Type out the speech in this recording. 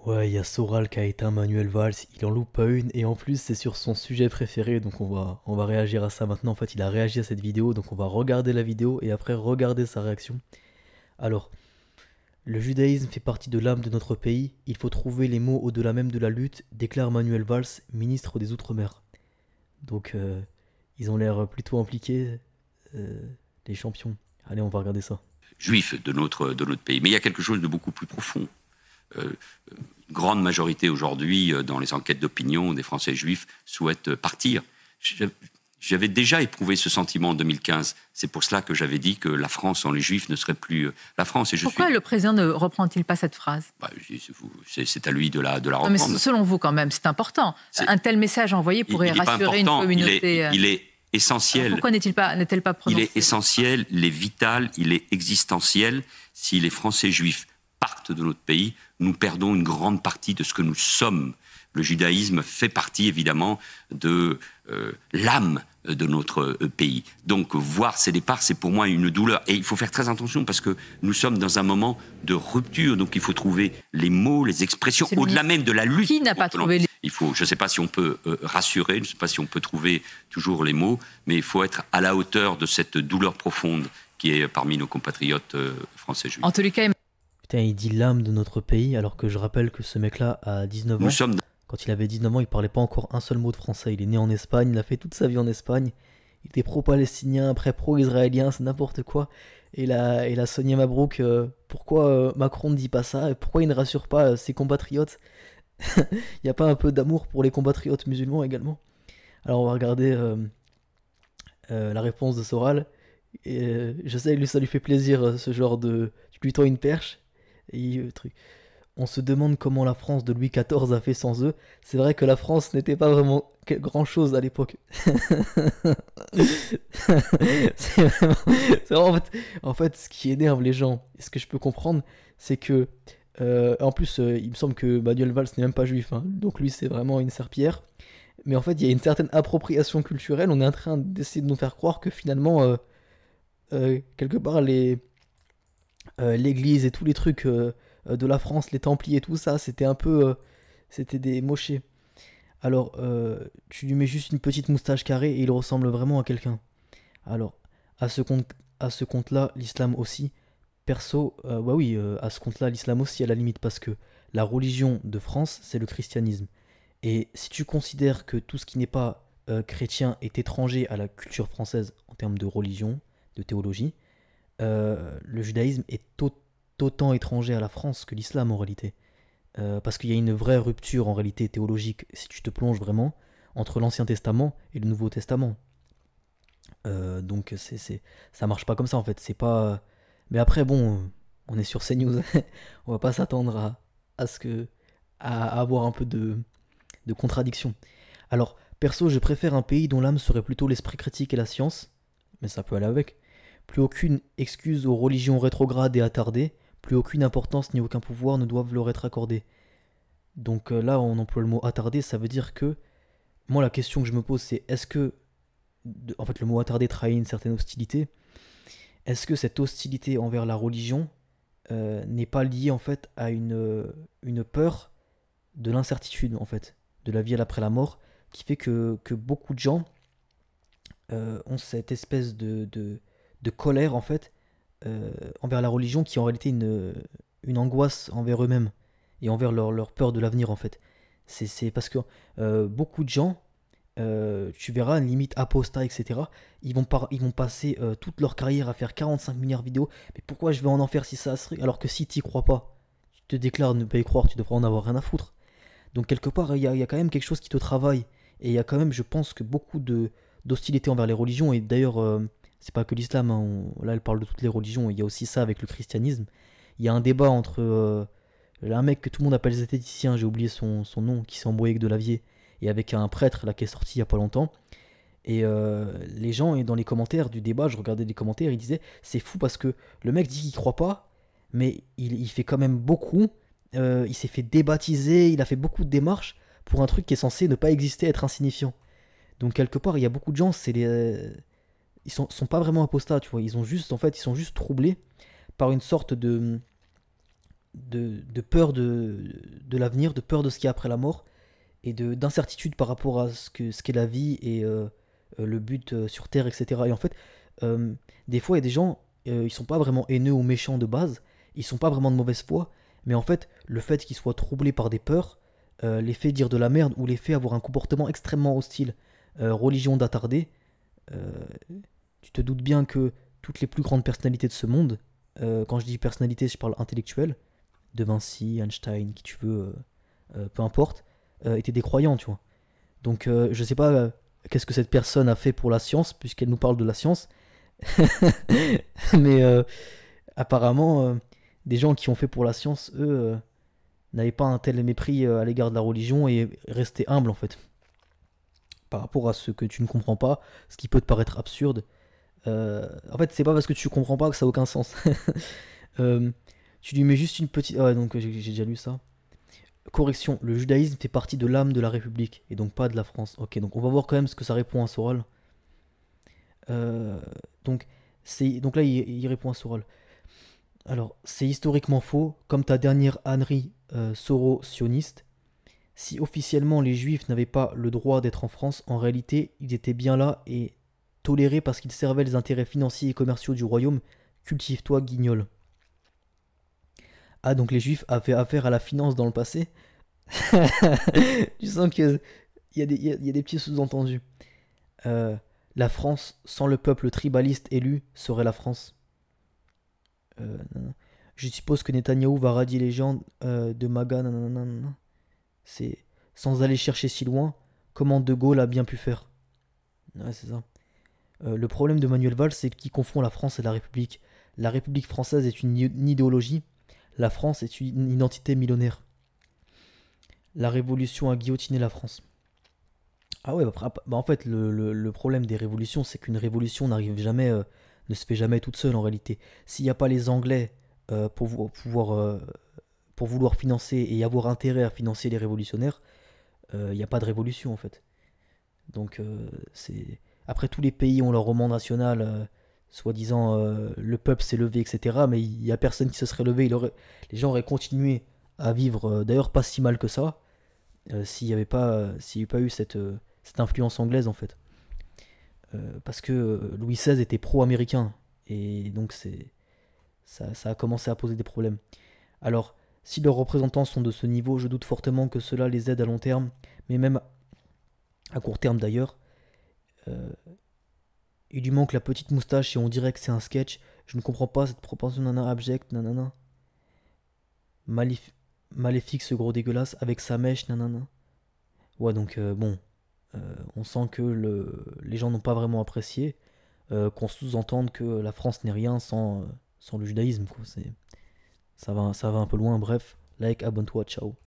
Ouais, il y a Soral qui a éteint Manuel Valls, il en loupe pas une, et en plus c'est sur son sujet préféré, donc on va réagir à ça maintenant. En fait, il a réagi à cette vidéo, donc on va regarder la vidéo et après regarder sa réaction. Alors, le judaïsme fait partie de l'âme de notre pays, il faut trouver les mots au-delà même de la lutte, déclare Manuel Valls, ministre des Outre-mer. Donc, ils ont l'air plutôt impliqués, euh, les champions. Allez, on va regarder ça. Juifs de notre pays. Mais il y a quelque chose de beaucoup plus profond. Euh, une grande majorité aujourd'hui, dans les enquêtes d'opinion, des Français juifs souhaitent partir. J'avais déjà éprouvé ce sentiment en 2015. C'est pour cela que j'avais dit que la France sans les Juifs ne serait plus la France. Et Pourquoi le président ne reprend-il pas cette phrase? C'est à lui de la Non, reprendre. mais selon vous, quand même, c'est important. Un tel message envoyé pourrait rassurer une communauté. Il est essentiel. Alors pourquoi n'est-elle pas prononcée? Il est essentiel, il est vital, il est existentiel. Si les Français juifs partent de notre pays, nous perdons une grande partie de ce que nous sommes. Le judaïsme fait partie évidemment de l'âme de notre pays. Donc voir ces départs, c'est pour moi une douleur. Et il faut faire très attention parce que nous sommes dans un moment de rupture. Donc il faut trouver les mots, les expressions, au-delà même de la lutte. Qui n'a pas trouvé les... Je ne sais pas si on peut rassurer, je ne sais pas si on peut trouver toujours les mots, mais il faut être à la hauteur de cette douleur profonde qui est parmi nos compatriotes français juifs. En tous les cas, Putain, il dit l'âme de notre pays, alors que je rappelle que ce mec-là a 19 ans. Quand il avait 19 ans, il parlait pas encore un seul mot de français. Il est né en Espagne, il a fait toute sa vie en Espagne. Il était pro-palestinien, après pro-israélien, c'est n'importe quoi. Et la Sonia Mabrouk, pourquoi Macron ne dit pas ça? Et pourquoi il ne rassure pas ses compatriotes? Il n'y a pas un peu d'amour pour les compatriotes musulmans également? Alors on va regarder la réponse de Soral. Et, je sais que ça lui fait plaisir, ce genre de... Tu lui tends une perche, et truc. On se demande comment la France de Louis XIV a fait sans eux. C'est vrai que la France n'était pas vraiment grand chose à l'époque. c'est vraiment en fait, ce qui énerve les gens, et ce que je peux comprendre, c'est que, en plus, il me semble que Manuel Valls n'est même pas juif, hein, donc lui c'est vraiment une serpillière. Mais en fait, il y a une certaine appropriation culturelle. On est en train d'essayer de nous faire croire que finalement, quelque part, l'église et tous les trucs de la France, les Templiers, tout ça, c'était un peu, c'était des mochés. Alors, tu lui mets juste une petite moustache carrée et il ressemble vraiment à quelqu'un. Alors, à ce compte-là, l'islam aussi. Perso, bah oui, à ce compte-là, l'islam aussi à la limite, parce que la religion de France, c'est le christianisme. Et si tu considères que tout ce qui n'est pas chrétien est étranger à la culture française en termes de religion, de théologie, le judaïsme est autant étranger à la France que l'islam en réalité. Parce qu'il y a une vraie rupture en réalité théologique, si tu te plonges vraiment, entre l'Ancien Testament et le Nouveau Testament. Donc ça marche pas comme ça en fait. C'est pas. Mais après, bon, on est sur CNews. On va pas s'attendre à avoir un peu de contradiction. Alors, perso, je préfère un pays dont l'âme serait plutôt l'esprit critique et la science, mais ça peut aller avec. Plus aucune excuse aux religions rétrogrades et attardées, plus aucune importance ni aucun pouvoir ne doivent leur être accordés. Donc là, on emploie le mot attardé, ça veut dire que, moi la question que je me pose c'est, est-ce que, en fait le mot attardé trahit une certaine hostilité, est-ce que cette hostilité envers la religion n'est pas liée en fait à une peur de l'incertitude en fait, de la vie après la mort, qui fait que beaucoup de gens ont cette espèce de colère en fait envers la religion qui est en réalité une angoisse envers eux-mêmes et envers leur peur de l'avenir en fait. C'est parce que beaucoup de gens, tu verras, limite apostats, etc., ils vont passer toute leur carrière à faire 45 milliards de vidéos. Mais pourquoi je vais en enfer si ça serait... Alors que si tu crois pas, tu te déclares ne pas y croire, tu devrais en avoir rien à foutre. Donc quelque part, il y a quand même quelque chose qui te travaille. Et il y a quand même, je pense, que beaucoup d'hostilité envers les religions. Et d'ailleurs, c'est pas que l'islam, hein, là elle parle de toutes les religions. Il y a aussi ça avec le christianisme. Il y a un débat entre un mec que tout le monde appelle zététicien, j'ai oublié son nom, qui s'est embrouillé avec Delavier, et avec un prêtre là qui est sorti il y a pas longtemps. Et les gens, et dans les commentaires du débat, je regardais les commentaires, ils disaient c'est fou parce que le mec dit qu'il croit pas, mais il fait quand même beaucoup. Il s'est fait débaptiser, il a fait beaucoup de démarches pour un truc qui est censé ne pas exister, être insignifiant. Donc quelque part, il y a beaucoup de gens, ils sont pas vraiment apostats, tu vois. Ils sont juste troublés par une sorte de peur de l'avenir, de peur de ce qu'il y a après la mort, et d'incertitude par rapport à ce qu'est la vie et le but sur Terre, etc. Et en fait, euh, des fois, il y a des gens, ils sont pas vraiment haineux ou méchants de base, ils sont pas vraiment de mauvaise foi, mais en fait, le fait qu'ils soient troublés par des peurs, les fait dire de la merde ou les fait avoir un comportement extrêmement hostile, religion d'attardé, euh, tu te doutes bien que toutes les plus grandes personnalités de ce monde, quand je dis personnalité, je parle intellectuelle, De Vinci, Einstein, qui tu veux, peu importe, étaient des croyants, tu vois. Donc je sais pas qu'est-ce que cette personne a fait pour la science, puisqu'elle nous parle de la science, mais apparemment, des gens qui ont fait pour la science, eux, n'avaient pas un tel mépris à l'égard de la religion et restaient humbles en fait, par rapport à ce que tu ne comprends pas, ce qui peut te paraître absurde. En fait, c'est pas parce que tu comprends pas que ça a aucun sens. Euh, tu lui mets juste une petite. Ah ouais, donc j'ai déjà lu ça. Correction, le judaïsme fait partie de l'âme de la République et donc pas de la France. Ok, donc on va voir quand même ce que ça répond à Soral. Euh, donc, donc là, il répond à Soral. Alors, c'est historiquement faux, comme ta dernière ânerie soro-sioniste. Si officiellement les juifs n'avaient pas le droit d'être en France, en réalité, ils étaient bien là et tolérés parce qu'ils servaient les intérêts financiers et commerciaux du royaume. Cultive-toi, guignol. Ah, donc les juifs avaient affaire à la finance dans le passé. Tu sens qu'il y a des petits sous-entendus. Euh, la France, sans le peuple tribaliste élu, serait la France. Non. Je suppose que Netanyahou va radier les gens de MAGA. Nanana. C'est sans aller chercher si loin. Comment De Gaulle a bien pu faire. Ouais, c'est ça. Le problème de Manuel Valls, c'est qu'il confond la France et la République. La République française est une idéologie. La France est une identité millénaire. La révolution a guillotiné la France. Ah ouais, bah en fait, le problème des révolutions, c'est qu'une révolution n'arrive jamais, ne se fait jamais toute seule en réalité. S'il n'y a pas les Anglais pour vouloir financer et avoir intérêt à financer les révolutionnaires, il n'y a pas de révolution en fait. Donc c'est après tous les pays ont leur roman national, soi-disant le peuple s'est levé, etc. Mais il n'y a personne qui se serait levé. Les gens auraient continué à vivre, d'ailleurs pas si mal que ça, s'il n'y avait pas eu cette influence anglaise en fait. Parce que Louis XVI était pro-américain et donc ça a commencé à poser des problèmes. Alors, si leurs représentants sont de ce niveau, je doute fortement que cela les aide à long terme, mais même à court terme d'ailleurs. Euh, il lui manque la petite moustache et on dirait que c'est un sketch. Je ne comprends pas cette propension nana abjecte, nanana. Malif- Maléfique ce gros dégueulasse avec sa mèche, nanana. Ouais, donc bon, on sent que les gens n'ont pas vraiment apprécié, qu'on sous-entende que la France n'est rien sans le judaïsme, quoi. Ça va un peu loin, bref. Like, abonne-toi, ciao.